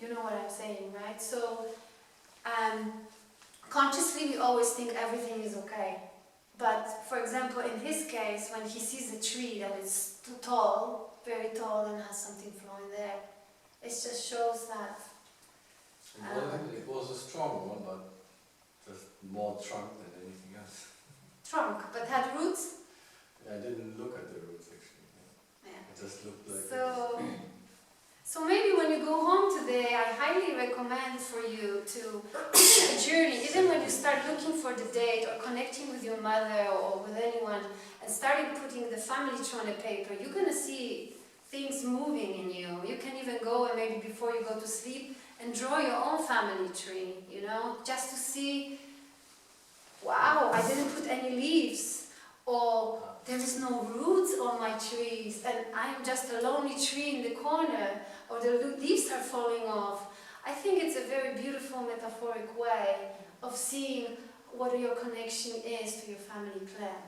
You know what I'm saying, right? So consciously we always think everything is okay. But for example, in his case, when he sees a tree that is too tall, very tall, and has something flowing there, it just shows that. It was a strong one, but just more trunk than anything else. Trunk, but had roots? Yeah, I didn't look at the roots actually. Yeah. It just looked like So maybe when you go home today, I highly recommend for you to begin a journey, even when you start looking for the date or connecting with your mother or with anyone and starting putting the family tree on a paper, you're going to see things moving in you. You can even go and maybe before you go to sleep and draw your own family tree, you know, just to see, wow, I didn't put any leaves, or there is no roots on my trees and I am just a lonely tree in the corner, or the leaves are falling off. I think it's a very beautiful metaphoric way of seeing what your connection is to your family clan.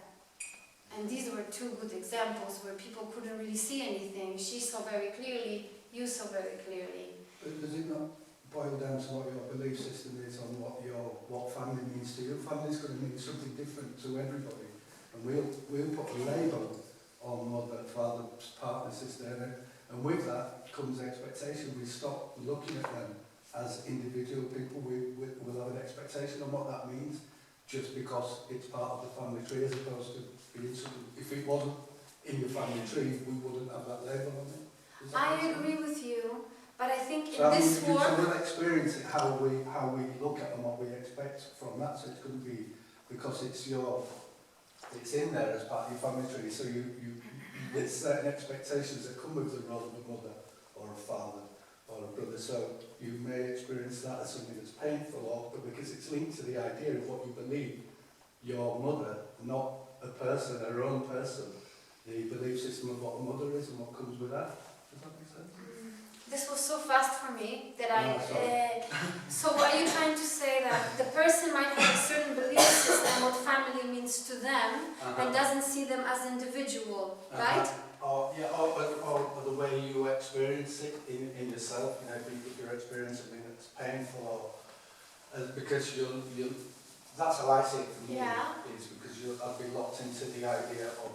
And these were two good examples where people couldn't really see anything. She saw very clearly, you saw very clearly. But does it not boil down to what your belief system is on what family means to you? Family is going to mean something different to everybody. And we'll put a label on mother, father, partner, sister, and with that comes expectation. We stop looking at them as individual people. We'll have an expectation on what that means just because it's part of the family tree, as opposed to being something. If it wasn't in the family tree, we wouldn't have that label on it. I agree with you, but I think so in this work... So we'll experience it, how we look at and what we expect from that. So it's going to be, because it's in there as part of your family tree, so there's certain expectations that come with the role of a mother or a father or a brother. So you may experience that as something that's painful, or because it's linked to the idea of what you believe your mother, not a person, her own person, the belief system of what a mother is and what comes with that. Does that make sense? This was so fast for me that so are you trying to say that the person might have a certain belief system, what family means to them, and doesn't see them as individual, right? Or the way you experience it in yourself. You know, if you're experiencing something that's painful, or because you'll that's how I see it for me. Yeah. Is because I'll be locked into the idea of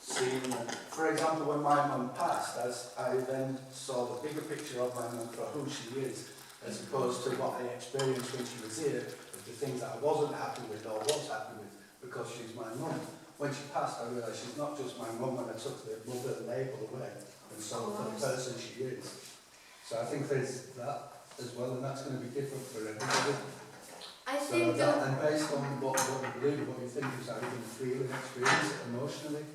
seeing them. For example, when my mum passed, I then saw the bigger picture of my mum for who she is, as opposed to what I experienced when she was here, of the things that I wasn't happy with or was happy with, because she's my mum. When she passed, I realised she's not just my mum, and I took the mother label away and saw her for the person she is. So I think there's that as well, and that's going to be different for everybody. I think and based on what you believe, what you think is how you feel and experience it emotionally.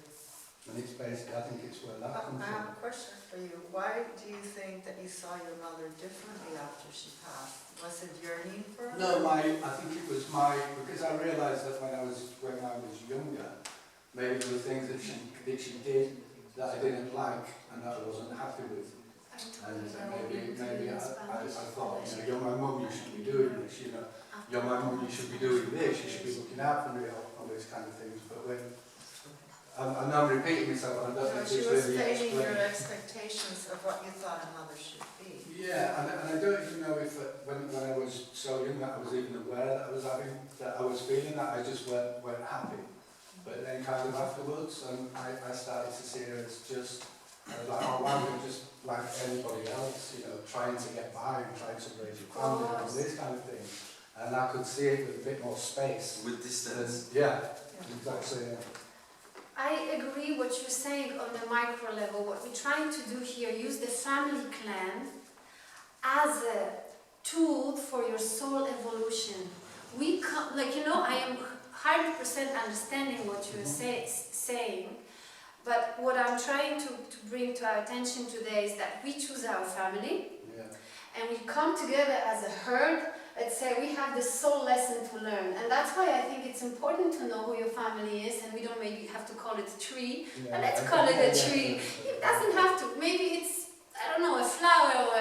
And it's based, I think it's where that comes from. I have a question for you. Why do you think that you saw your mother differently after she passed? Was it yearning for her? No, I think it was because I realised that when I was younger, maybe there were things that she did that I didn't like and that I wasn't happy with. And maybe I thought, you know, you're my mum, you should be doing this, you know. You're my mum, you should be doing this, you should be looking out for me, all these kind of things. But when I'm now repeating myself, and I don't think she it's was really failing your explained. expectations of what you thought a mother should be. Yeah, and I don't even know if when I was so young that I was even aware that I was feeling that. I just weren't happy. But then kind of afterwards, I started to see her as just like, oh wow, you're just like anybody else, you know, trying to get by and trying to raise your family and all this kind of thing. And I could see it with a bit more space. With distance. Yeah, exactly. Yeah. I agree what you're saying on the micro level. What we're trying to do here, use the family clan as a tool for your soul evolution. I am 100% understanding what you're saying, but what I'm trying to bring to our attention today is that we choose our family, and we come together as a herd. Let's say we have this soul lesson to learn, and that's why I think it's important to know who your family is, and we don't maybe have to call it a tree, but let's call it a tree. It doesn't have to, maybe it's, I don't know, a flower or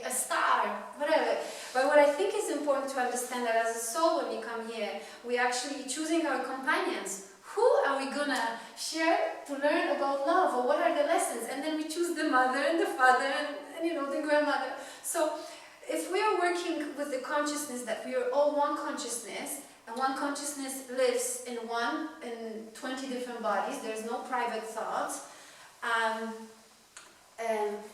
a star, whatever. But what I think is important to understand that as a soul, when we come here, we're actually choosing our companions. Who are we gonna share to learn about love, or what are the lessons? And then we choose the mother and the father and and you know, the grandmother. So if we are working with the consciousness that we are all one consciousness, and one consciousness lives in 20 different bodies, there's no private thoughts.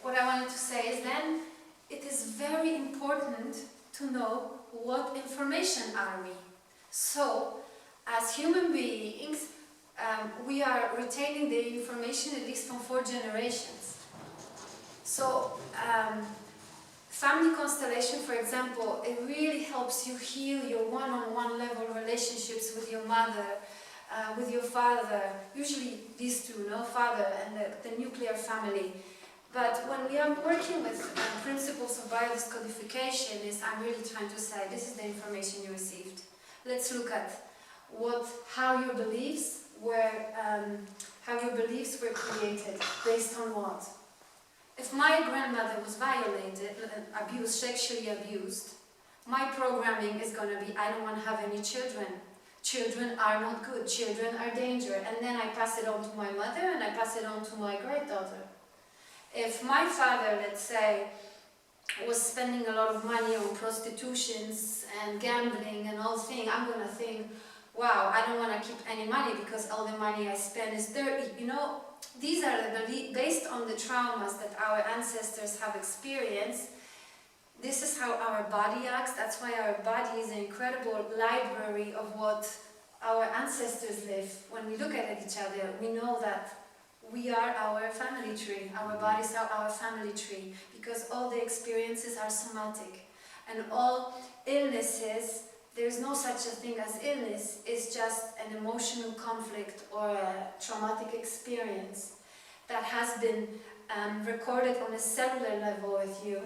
What I wanted to say is then, it is very important to know what information are we. So, as human beings, we are retaining the information at least from 4 generations. So, family constellation, for example, it really helps you heal your one-on-one level relationships with your mother, with your father, usually these two, no? Father and the nuclear family. But when we are working with principles of biodescodification, I'm really trying to say, this is the information you received. Let's look at how your beliefs were created, based on what? If my grandmother was violated, abused, sexually abused, my programming is going to be, I don't want to have any children. Children are not good, children are danger. And then I pass it on to my mother and I pass it on to my great-daughter. If my father, let's say, was spending a lot of money on prostitutions and gambling and all things, I'm going to think, wow, I don't want to keep any money because all the money I spend is dirty. You know, these are the beliefs based on the traumas that our ancestors have experienced. This is how our body acts. That's why our body is an incredible library of what our ancestors live. When we look at each other, we know that we are our family tree. Our bodies are our family tree because all the experiences are somatic. And all illnesses, there's no such a thing as illness, it's just an emotional conflict or a traumatic experience that has been recorded on a cellular level with you.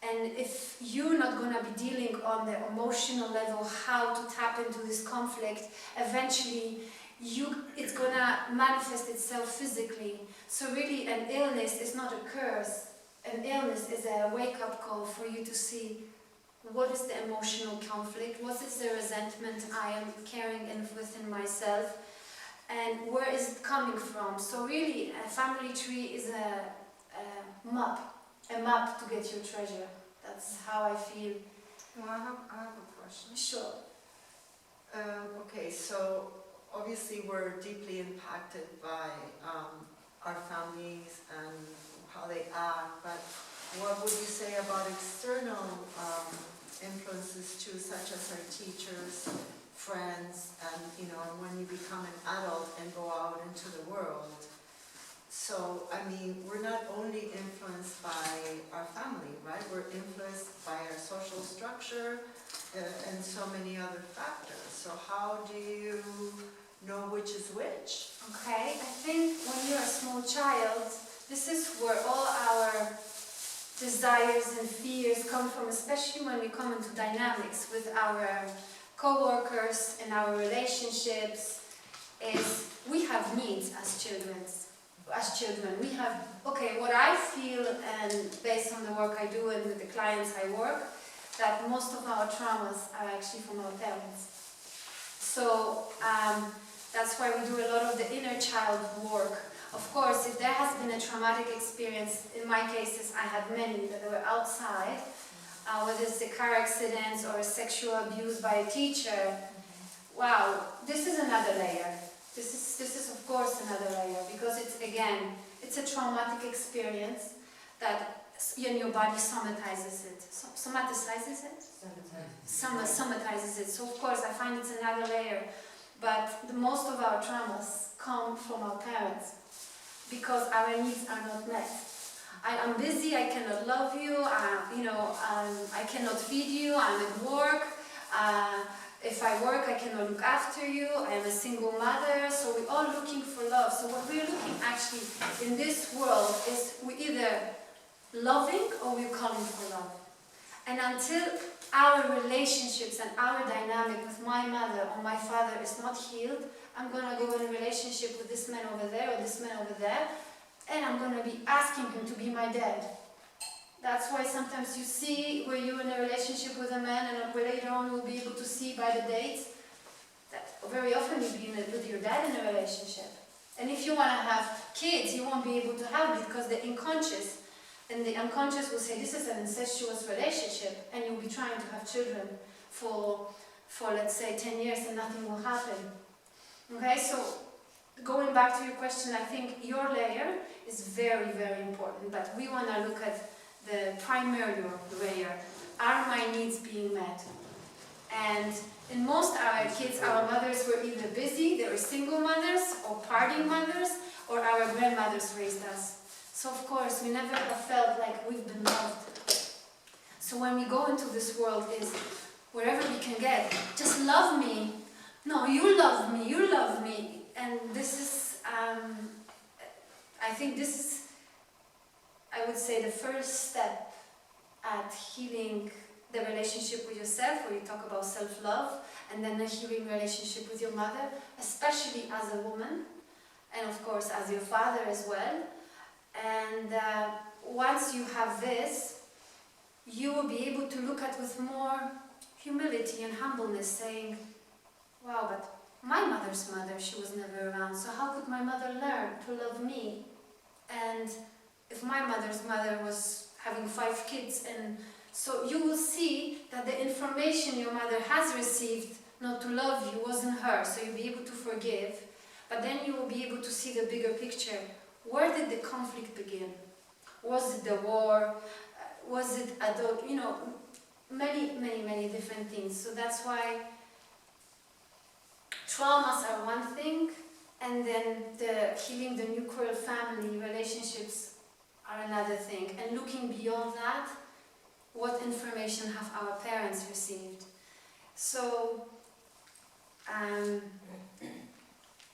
And if you're not going to be dealing on the emotional level how to tap into this conflict, eventually it's going to manifest itself physically. So really an illness is not a curse. An illness is a wake-up call for you to see what is the emotional conflict, what is the resentment I am carrying within myself, and where is it coming from. So really a family tree is a map to get your treasure. That's how I feel. Well, I have a question. Sure. Okay, so obviously we're deeply impacted by our families and how they act, but what would you say about external influences too, such as our teachers, friends, and when you become an adult and go out into the world? So, I mean, we're not only influenced by our family, right? We're influenced by our social structure and so many other factors. So how do you know which is which? Okay, I think when you're a small child, this is where all our desires and fears come from, especially when we come into dynamics with our co-workers and our relationships, is we have needs as children. We have, okay, what I feel, and based on the work I do and with the clients I work, that most of our traumas are actually from our parents. So that's why we do a lot of the inner child work. Of course, if there has been a traumatic experience, in my cases I had many that were outside, whether it's a car accident or a sexual abuse by a teacher, wow, this is another layer. This is of course another layer, because it's a traumatic experience that your body somatizes it. Somatizes it? Somatizes it. So of course I find it's another layer. But most of our traumas come from our parents because our needs are not met. I'm busy, I cannot love you, I cannot feed you, I'm at work. If I work, I cannot look after you, I am a single mother, so we're all looking for love. So what we're looking actually in this world is we're either loving or we're calling for love. And until our relationships and our dynamic with my mother or my father is not healed, I'm going to go in a relationship with this man over there or this man over there, and I'm going to be asking him to be my dad. That's why sometimes you see where you're in a relationship with a man, and later on you'll be able to see by the dates that very often you'll be with your dad in a relationship. And if you want to have kids, you won't be able to have it because the unconscious, and the unconscious will say this is an incestuous relationship, and you'll be trying to have children for let's say 10 years and nothing will happen. Okay, so going back to your question, I think your layer is very, very important, but we want to look at the primary layer. Are my needs being met? And in most of our kids, our mothers were either busy, they were single mothers, or partying mothers, or our grandmothers raised us. So of course, we never have felt like we've been loved. So when we go into this world is, wherever we can get, just love me. No, you love me, you love me. And this is, I think this is, I would say, the first step at healing the relationship with yourself, where you talk about self-love, and then a healing relationship with your mother, especially as a woman, and of course as your father as well. And once you have this, you will be able to look at with more humility and humbleness, saying, wow, but my mother's mother, she was never around, so how could my mother learn to love me? And if my mother's mother was having 5 kids, and so you will see that the information your mother has received not to love you wasn't her, so you'll be able to forgive, but then you will be able to see the bigger picture. Where did the conflict begin? Was it the war? Was it adult? You know, many, many, many different things. So that's why traumas are one thing, and then the healing the nuclear family relationships are another thing. And looking beyond that, what information have our parents received? So,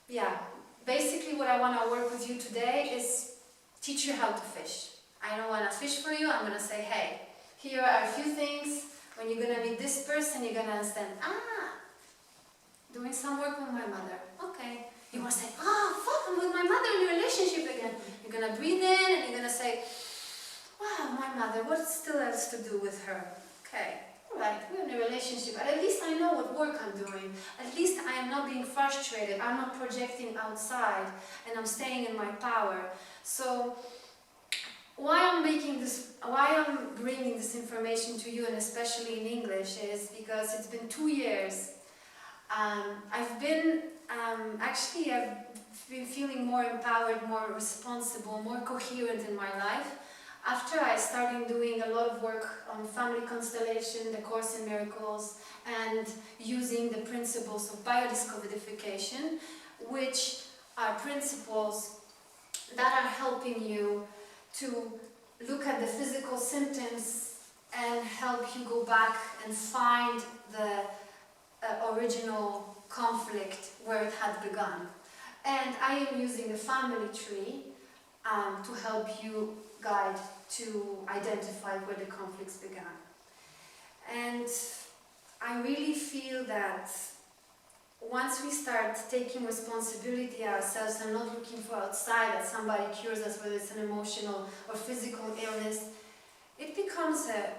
yeah, basically what I want to work with you today is teach you how to fish. I don't want to fish for you. I'm going to say, hey, here are a few things. When you're going to meet this person, you're going to understand, doing some work with my mother. Okay. You want to say, fuck, I'm with my mother in a relationship again. You're going to breathe in and you're going to say, wow, my mother, what still else to do with her? Okay, all right, we're in a relationship, but at least I know what work I'm doing. At least I am not being frustrated, I'm not projecting outside, and I'm staying in my power. So, why I'm bringing this information to you, and especially in English, is because it's been 2 years. I've been feeling more empowered, more responsible, more coherent in my life. After I started doing a lot of work on family constellation, the Course in Miracles, and using the principles of biodescodification, which are principles that are helping you to look at the physical symptoms and help you go back and find the original conflict where it had begun. And I am using a family tree to help you guide to identify where the conflicts began. And I really feel that once we start taking responsibility ourselves and not looking for outside that somebody cures us, whether it's an emotional or physical illness, it becomes a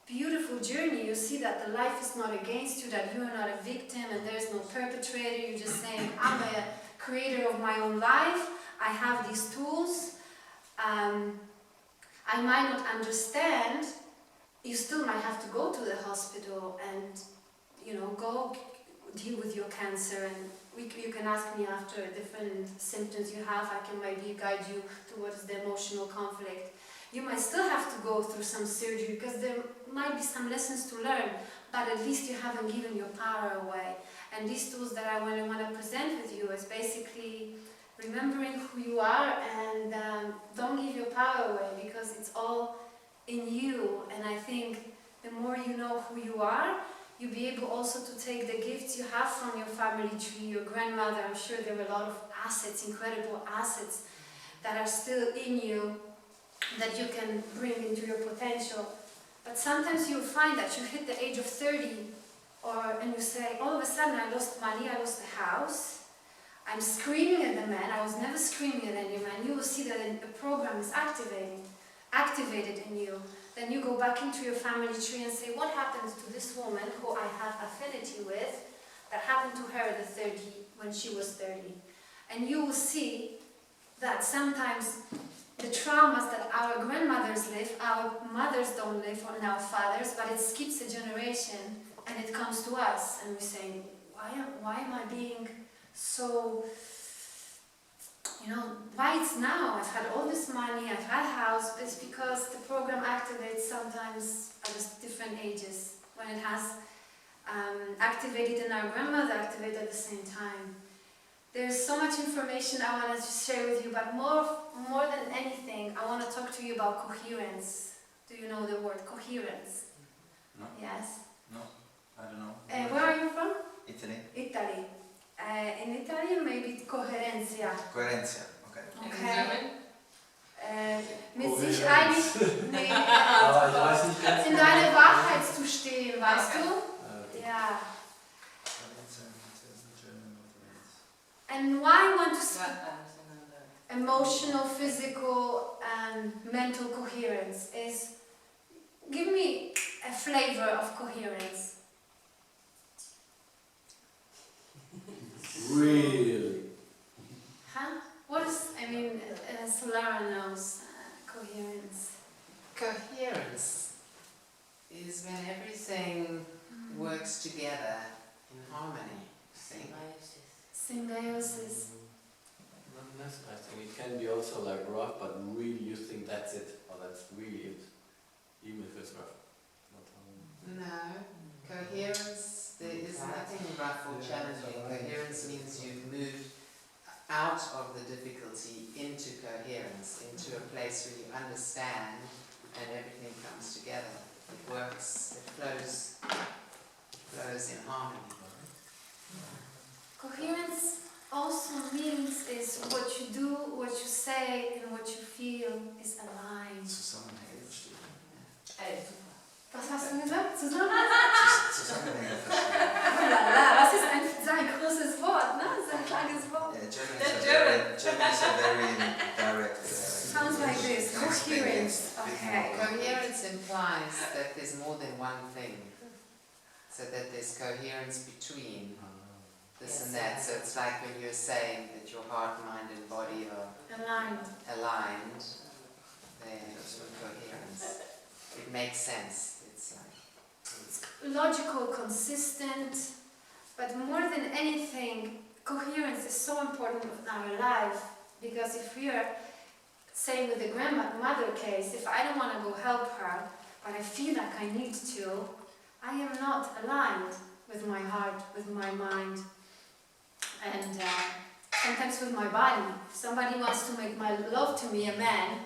beautiful journey. You see that the life is not against you, that you are not a victim and there's no perpetrator. You're just saying, I'm a creator of my own life, I have these tools. I might not understand, you still might have to go to the hospital and, go deal with your cancer, and you can ask me after different symptoms you have. I can maybe guide you towards the emotional conflict. You might still have to go through some surgery because there might be some lessons to learn, but at least you haven't given your power away. And these tools that I want to present with you is basically remembering who you are, and don't give your power away, because it's all in you. And I think the more you know who you are, you'll be able also to take the gifts you have from your family tree, your grandmother. I'm sure there were a lot of assets, incredible assets, that are still in you, that you can bring into your potential. But sometimes you'll find that you hit the age of 30, and you say, all of a sudden I lost money, I lost the house, I'm screaming at the man. I was never screaming at any man. You will see that the program is activated in you. Then you go back into your family tree and say, what happened to this woman who I have affinity with, that happened to her at when she was 30? And you will see that sometimes the traumas that our grandmothers live, our mothers don't live, or our fathers, but it skips a generation and it comes to us, and we say, why am I being so, why it's now? I've had all this money, I've had a house. It's because the program activates sometimes at different ages, when it has activated in our grandmother, activated at the same time. There's so much information I want to share with you, but more than anything, I want to talk to you about coherence. Do you know the word coherence? No. Yes? No, I don't know. Where are you from? Italy? Italy. In Italian, maybe coherencia. Coherencia, okay. Okay. Mit Kohärenz. sich einig, nee, Aber ich weiß nicht ganz in genau. deiner Wahrheit zu stehen, weißt du? Ja. And why I want to speak emotional, physical, and mental coherence is, give me a flavor of coherence. Really? Huh? What is, Solara knows coherence. Coherence is when everything works together in harmony. Symbiosis. Not necessarily. I think it can be also like rough, but really you think that's it, or that's really it, even if it's rough. No, coherence, there is nothing rough or challenging. Coherence means you've moved out of the difficulty into coherence, into a place where you understand and everything comes together. It works, it flows in harmony. Coherence also means is what you do, what you say, and what you feel is aligned. Zusammenhänge verstehen. Was hast du gesagt? Zusammen? Zusammenhänge verstehen. Oh la la, was ist so ein großes Wort, ne? So ein kleines Wort. German is a very direct. Sounds like this, coherence. Okay. Coherence implies that there's more than one thing. So that there's coherence between this and that. So it's like when you're saying that your heart, mind and body are aligned, there's coherence. It makes sense. It's like logical, consistent, but more than anything, coherence is so important in our life, because if we are, say with the grandmother case, if I don't want to go help her, but I feel like I need to, I am not aligned with my heart, with my mind, and sometimes with my body. If somebody wants to make my love to me, a man,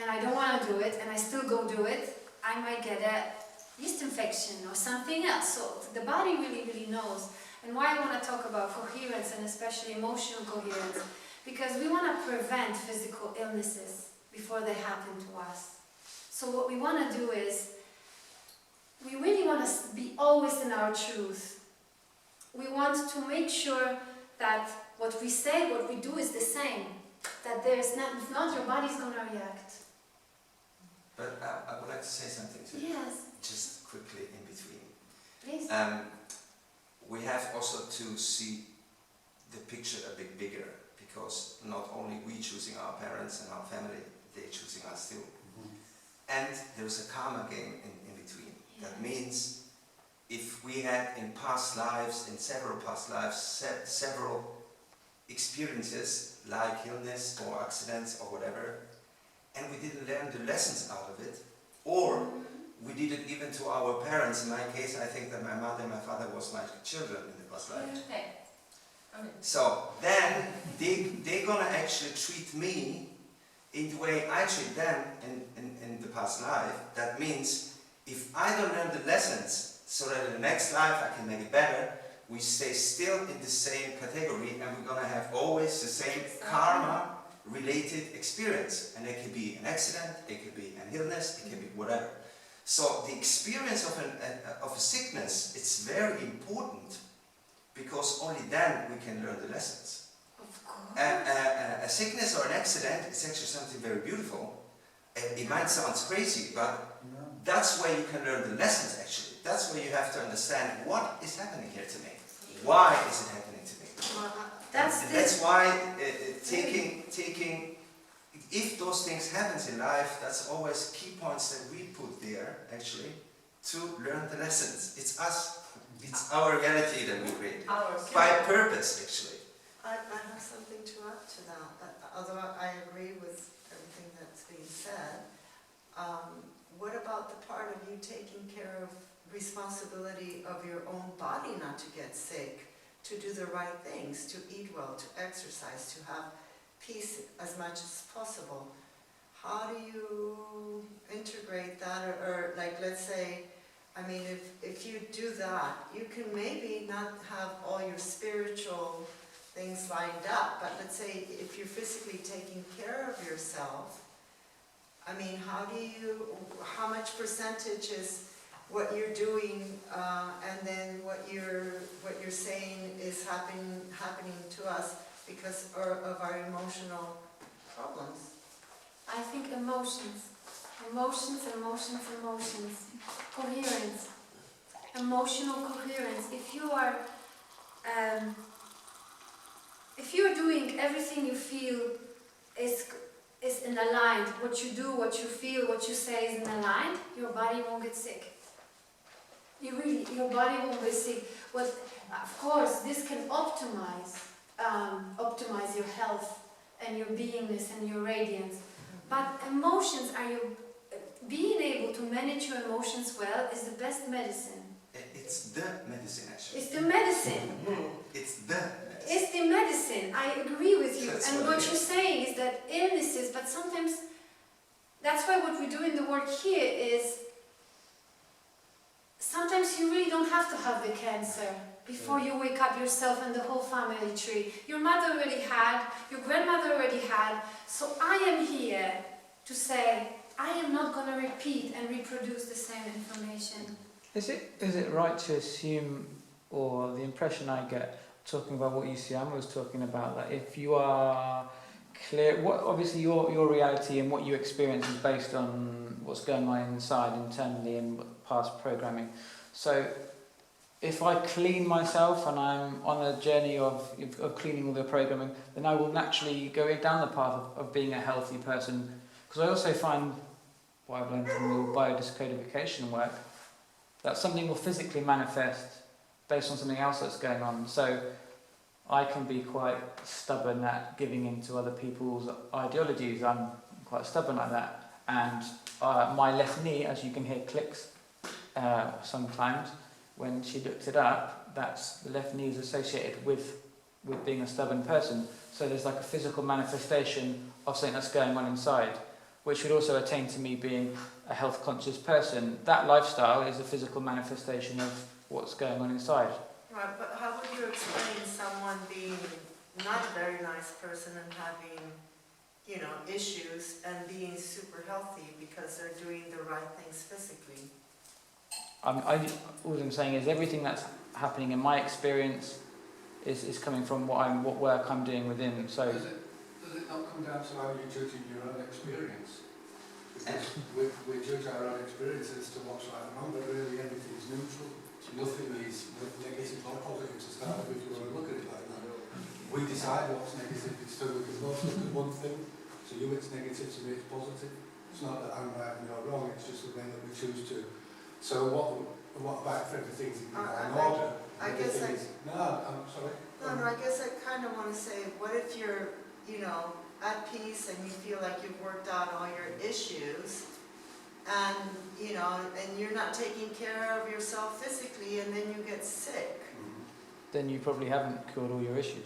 and I don't want to do it, and I still go do it, I might get a yeast infection or something else. So the body really, really knows. And why I want to talk about coherence, and especially emotional coherence, because we want to prevent physical illnesses before they happen to us. So what we want to do is, we really want to be always in our truth. We want to make sure that what we say, what we do is the same. That there's not, if not, your body's going to react. But I would like to say something to you. Yes. Just quickly in between. Please. We have also to see the picture a bit bigger, because not only we choosing our parents and our family, they're choosing us too. And there's a karma game in between. Yeah. That means if we had in past lives, in several past lives, several experiences like illness or accidents or whatever, and we didn't learn the lessons out of it, or we did it even to our parents. In my case, I think that my mother and my father was like children in the past life. So then they're gonna actually treat me in the way I treat them in the past life. That means if I don't learn the lessons so that in the next life I can make it better, we stay still in the same category, and we're gonna have always the same karma related experience. And it could be an accident, it could be an illness, it could be whatever. So the experience of a sickness, it's very important, because only then we can learn the lessons. Of course. A sickness or an accident is actually something very beautiful. It might sound crazy, but that's where you can learn the lessons actually. That's where you have to understand what is happening here to me. Why is it happening to me? That's why taking, if those things happens in life, that's always key points that we put there, actually, to learn the lessons. It's us. It's our reality that we create. By purpose, actually. I have something to add to that. Although I agree with everything that's being said, what about the part of you taking care of responsibility of your own body not to get sick, to do the right things, to eat well, to exercise, to have peace as much as possible? How do you integrate that? Or like, let's say, I mean, if you do that, you can maybe not have all your spiritual things lined up, but let's say if you're physically taking care of yourself, I mean, how much percentage is what you're doing, and then what you're saying is happening to us because of our emotional problems? I think emotions. Coherence. Emotional coherence. If you're doing everything you feel is in aligned, what you do, what you feel, what you say is in aligned, your body won't get sick. Your body won't get sick. Of course, this can optimize your health and your beingness and your radiance. But emotions being able to manage your emotions well is the best medicine. It's the medicine, actually. It's the medicine. It's the medicine. It's the medicine. I agree with you. That's And what what it you're saying is that illnesses, but sometimes that's why what we do in the work here is sometimes you really don't have to have the cancer before you wake up yourself and the whole family tree. Your mother already had, your grandmother already had, so I am here to say I am not going to repeat and reproduce the same information. Is it right to assume, or the impression I get talking about what Yusiama was talking about, that if you are clear, obviously your reality and what you experience is based on what's going on inside internally and past programming. So if I clean myself and I'm on a journey of cleaning all the programming, then I will naturally go down the path of being a healthy person. Because I also find, what I've learned from the biodescodification work, that something will physically manifest based on something else that's going on. So I can be quite stubborn at giving in to other people's ideologies. I'm quite stubborn like that. And my left knee, as you can hear clicks sometimes, when she looked it up, that's the left knee is associated with being a stubborn person. So there's like a physical manifestation of something that's going on inside, which would also attain to me being a health conscious person. That lifestyle is a physical manifestation of what's going on inside. Right, but how would you explain someone being not a very nice person and having, issues and being super healthy because they're doing the right things physically? All I'm saying is everything that's happening in my experience is coming from what work I'm doing within. So does it not come down to how you're judging your own experience? Because we judge our own experiences to what's right and wrong, but really everything's neutral. Nothing is negative or positive to start with if you want to look at it like that. We decide what's negative, so we can both look at one thing. To you it's negative, to me it's positive. It's not that I'm right and you're wrong, it's just the way that we choose to. So what about for everything's in order? I guess I'm sorry. No, I guess I kind of want to say, what if you're, at peace and you feel like you've worked out all your issues, and you're not taking care of yourself physically, and then you get sick? then you probably haven't cured all your issues.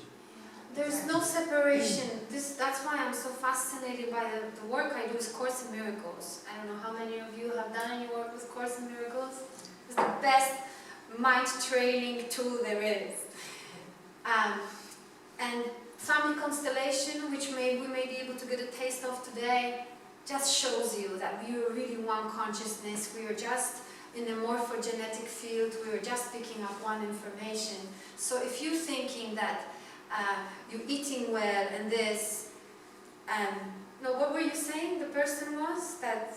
There's no separation. That's why I'm so fascinated by the work I do with Course in Miracles. I don't know how many of you have done any work with Course in Miracles. It's the best mind training tool there is. And family constellation, which we may be able to get a taste of today, just shows you that we are really one consciousness. We are just in the morphogenetic field. We are just picking up one information. So if you're thinking that you're eating well and this, no, what were you saying? The person was that.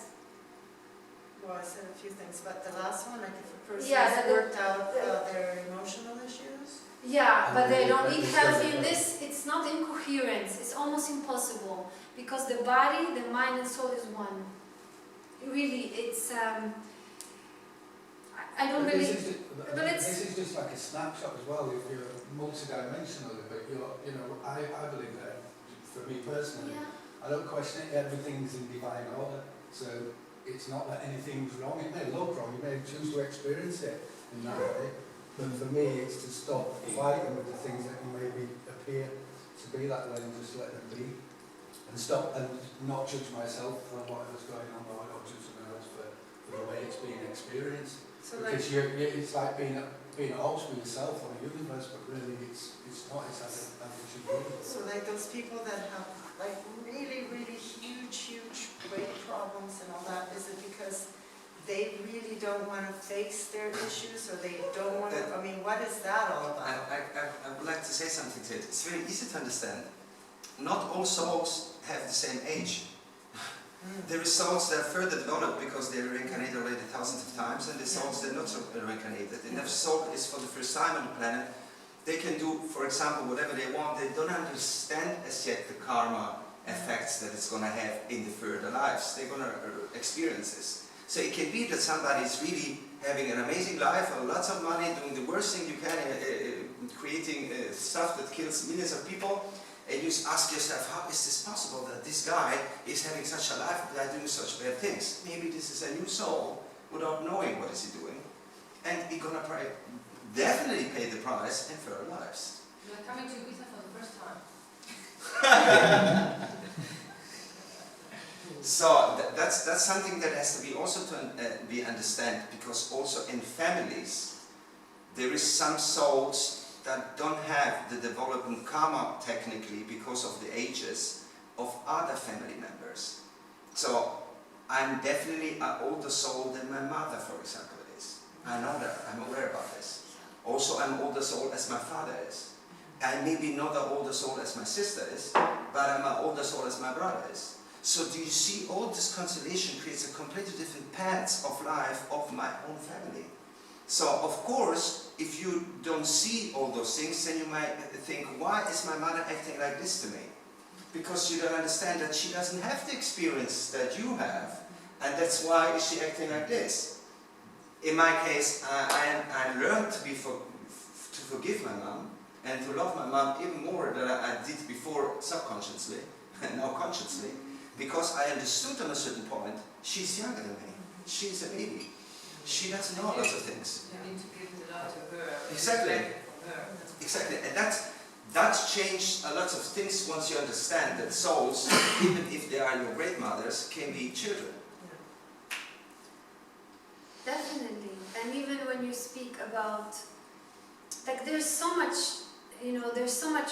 Well, I said a few things, but the last one, like if a person Yeah, has worked out their emotional issues. Yeah, And but they don't then eat it's healthy gonna- in this. It's not incoherence. It's almost impossible because the body, the mind, and soul is one. Really, it's. I don't But really. this is, but it's- this is just like a snapshot as well. If you're multidimensional, but I believe that for me personally, Yeah. I don't question it. Everything's in divine order, so it's not that anything's wrong. It may look wrong. You may choose to experience it in that way, but for me, it's to stop fighting with the things that maybe appear to be that way and just let them be, and stop and not judge myself for whatever's going on, or not judge someone else for the way it's being experienced. So like, Because it's like being a host with yourself on a universe, but really it's not. It's as it should be. so like those people that have like really, really huge weight problems and all that, is it because they really don't want to face their issues, or they don't want to, I mean, what is that all about? I would like to say something to it. It's very easy to understand. Not all souls have the same age. There is souls that are further developed because they reincarnated already thousands of times, and the souls that are not so reincarnated. And if a soul is for the first time on the planet, they can do, for example, whatever they want. They don't understand as yet the karma effects that it's going to have in the further lives. They're going to experience this. So it can be that somebody is really having an amazing life, lots of money, doing the worst thing you can, creating stuff that kills millions of people. And you ask yourself, how is this possible that this guy is having such a life but doing such bad things? Maybe this is a new soul without knowing what is he doing. And he's going to definitely pay the price in further lives. You are coming to Ibiza for the first time. So that's something that has to be also to be understood, because also in families there is some souls that don't have the development karma technically because of the ages of other family members. So I'm definitely an older soul than my mother, for example, is. I know that, I'm aware about this. Also I'm older soul as my father is. I may be not an older soul as my sister is, but I'm an older soul as my brother is. So do you see, all this constellation creates a completely different paths of life of my own family. So of course, if you don't see all those things, then you might think, why is my mother acting like this to me? Because you don't understand that she doesn't have the experience that you have, and that's why is she acting like this. In my case, I learned to forgive my mom, and to love my mom even more than I did before subconsciously, and now consciously, because I understood on a certain point, she's younger than me, she's a baby. She doesn't know lots of things. You need to give the love to her. Exactly. From her. Exactly, and that's changed a lot of things once you understand that souls, even if they are your great mothers, can be children. Definitely. And even when you speak about, like, there's so much, there's so much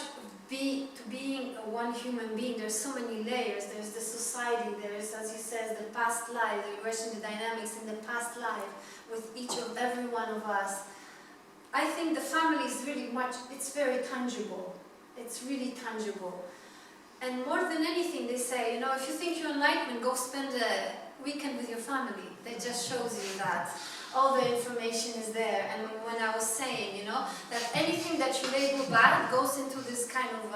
to being one human being. There's so many layers. There's the society, there's, as you said, the past life, the regression, the dynamics in the past life with every one of us. I think the family is really it's very tangible. It's really tangible. And more than anything, they say, if you think you're enlightened, go spend a weekend with your family. That just shows you that all the information is there. And when I was saying, that anything that you label bad goes into this kind of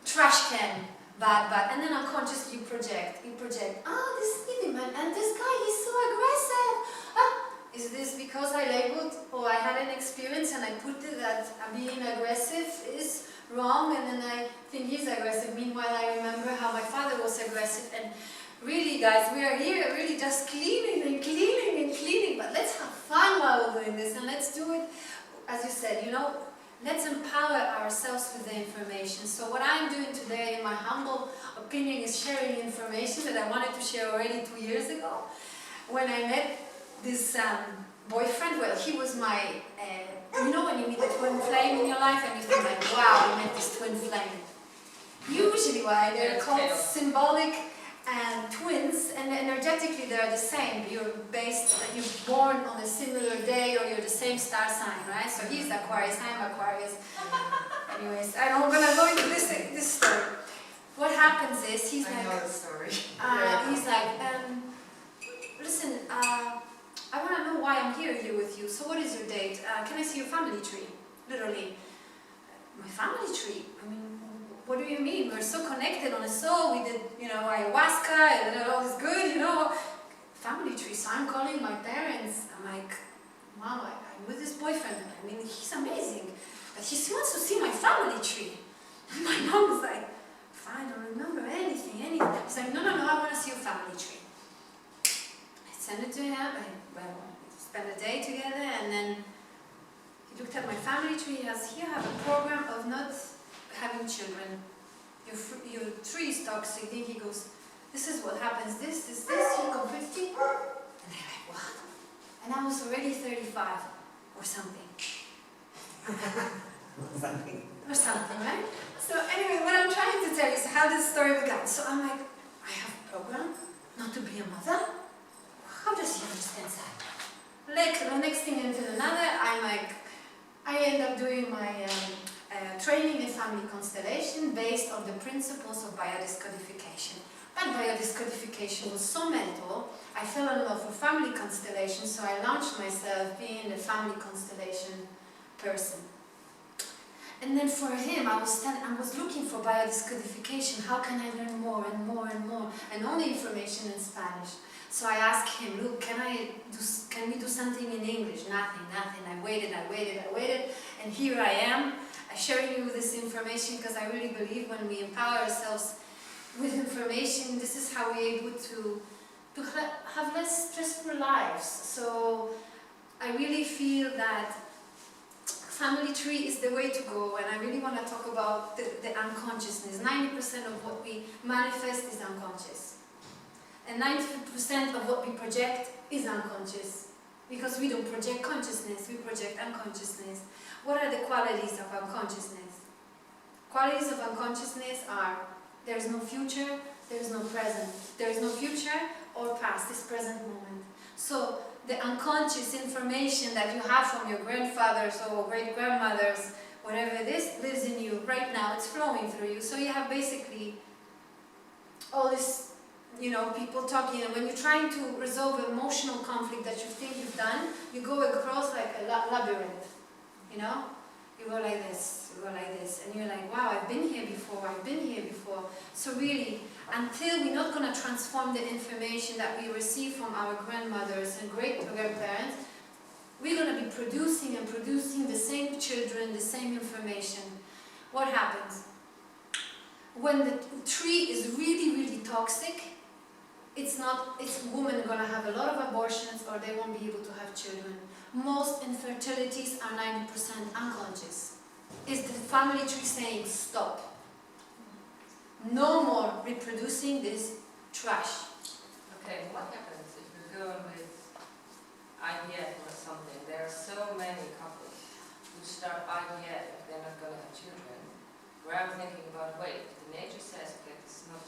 trash can, bad. And then unconsciously you project, this needy man, and this guy, he's so aggressive. Is this because I labeled, or I had an experience and I put it that being aggressive is wrong, and then I think he's aggressive. Meanwhile, I remember how my father was aggressive. And really, guys, we are here really just cleaning, but let's have fun while we're doing this, and let's do it, as you said, let's empower ourselves with the information. So what I'm doing today, in my humble opinion, is sharing information that I wanted to share already 2 years ago. When I met this boyfriend, well, he was my, when you meet a twin flame in your life and you think like, wow, I met this twin flame. Usually why they're called symbolic and twins, and energetically they're the same. You're born on a similar day, or you're the same star sign, right? So he's Aquarius, I'm Aquarius. Anyways, I'm gonna go into this story. What happens is he's I know the story. he's like, listen, I want to know why I'm here with you. So what is your date? Can I see your family tree? Literally. my family tree. I mean, what do you mean? We're so connected on a soul. We did, ayahuasca, and all is good, Family tree. So I'm calling my parents. I'm like, Mom, I'm with this boyfriend. I mean, he's amazing. But he wants to see my family tree. And my mom was like, I don't remember anything. He's like, no, I want to see your family tree. I sent it to him. We spent a day together, and then he looked at my family tree. He has, here I have a program of not having children. Your tree is toxic. Then he goes, this is what happens. This. He completes it. And I'm like, what? And I was already 35 or something. Or something, right? So anyway, what I'm trying to tell you is how this story began. So I'm like, I have a program not to be a mother? How does he understand that? Like, the next thing into another, I end up doing my training in family constellation based on the principles of biodescodification. But biodescodification was so mental, I fell in love with family constellation, so I launched myself being a family constellation person. And then for him, I was looking for biodescodification. How can I learn more and more and more? And only information in Spanish. So I asked him, look, can we do something in English? Nothing. I waited, and here I am. I'm sharing you this information because I really believe when we empower ourselves with information, this is how we're able to have less stressful lives. So I really feel that family tree is the way to go, and I really want to talk about the unconsciousness. 90% of what we manifest is unconscious. And 90% of what we project is unconscious. Because we don't project consciousness, we project unconsciousness. What are the qualities of unconsciousness? Qualities of unconsciousness are, there is no future, there is no present. There is no future or past, this present moment. So the unconscious information that you have from your grandfathers or great-grandmothers, whatever it is, lives in you right now. It's flowing through you. So you have basically all this, people talking. And when you're trying to resolve emotional conflict that you think you've done, you go across like a labyrinth, You go like this, and you're like, wow, I've been here before. So really, until we're not going to transform the information that we receive from our grandmothers and great-grandparents, we're going to be producing the same children, the same information. What happens? When the tree is really, really toxic, women are going to have a lot of abortions or they won't be able to have children. Most infertilities are 90% unconscious. Is the family tree saying, stop? No more reproducing this trash. Okay, what happens if you're going with IVF or something? There are so many couples who start IVF if they're not going to have children. Where I'm thinking about, wait, the nature says, okay, this is not